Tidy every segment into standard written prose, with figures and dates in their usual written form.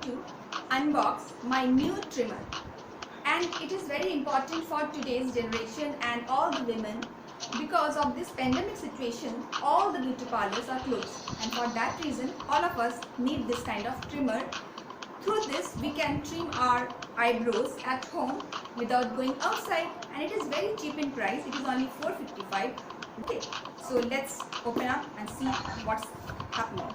to unbox my new trimmer, and it is very important for today's generation and all the women. Because of this pandemic situation, all the beauty parlors are closed, and for that reason all of us need this kind of trimmer. Through this we can trim our eyebrows at home without going outside, and it is very cheap in price. It is only 455. Okay, so let's open up and see what's happening.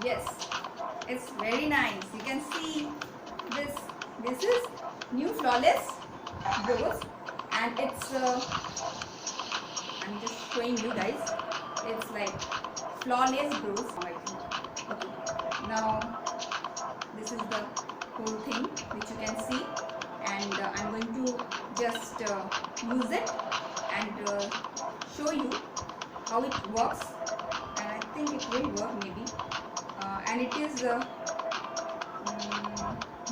Yes, it's very nice. You can see this. This is new flawless brows, and it's I'm just showing you guys. It's like flawless brows. Okay. Now this is the whole thing which you can see, and I'm going to just use it and show you how it works, and I think it will work maybe. And it is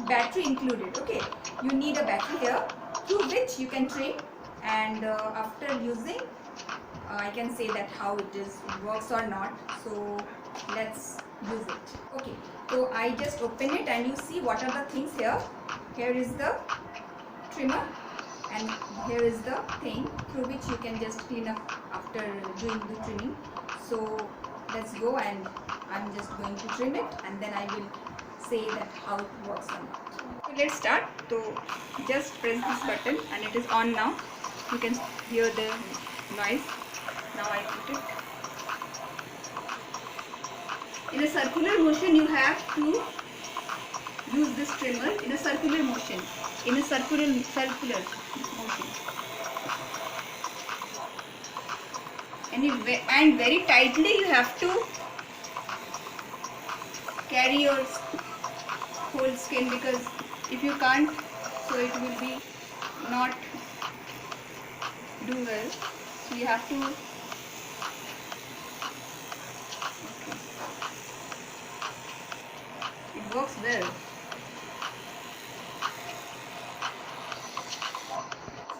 battery included. Okay, you need a battery here through which you can trim, and after using I can say that how it works or not. So let's use it. Okay, so I just open it and you see what are the things here. Here is the trimmer, and here is the thing through which you can just clean up after doing the trimming. So let's go, and I'm just going to trim it, and then I will say that how it works or not. So let's start. So just press this button and it is on now. You can hear the noise. Now I put it in a circular motion. You have to use this trimmer in a circular motion. In a circular motion. And very tightly you have to carry your whole skin, because if you can't, so it will be not do well. So you have to it works well.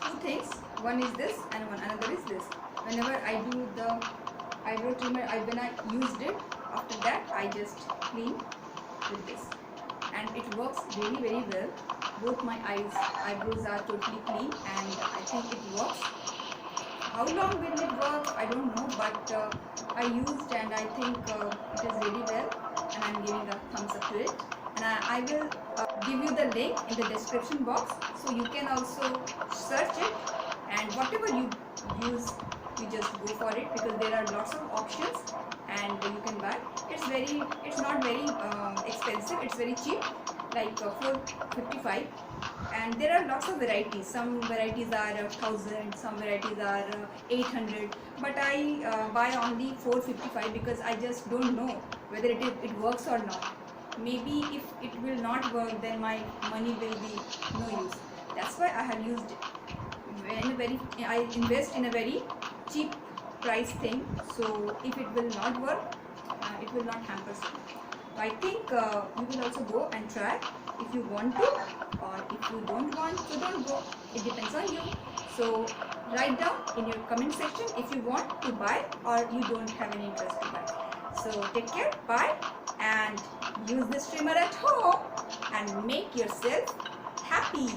Two things, one is this and another is this. Whenever I do the eyebrow trimmer, when I used it, after that I just clean with this, and it works really very well. Both my eyebrows are totally clean, and I think it works. How long will it work? I don't know, but I used and I think it is really well, and I'm giving a thumbs up to it. And I will give you the link in the description box, so you can also search it, and whatever you use, you just go for it, because there are lots of options and you can buy. It's not very expensive. It's very cheap, like 455, and there are lots of varieties. Some varieties are 1000, some varieties are 800, but I buy only 455 because I just don't know whether it works or not. Maybe if it will not work, then my money will be no use. That's why I have used it. I invest in a very cheap price thing, so if it will not work, it will not hamper me. I think you will also go and try if you want to, or if you don't want, so don't go. It depends on you. So write down in your comment section if you want to buy or you don't have any interest to buy. So take care, bye, and use this trimmer at home and make yourself happy.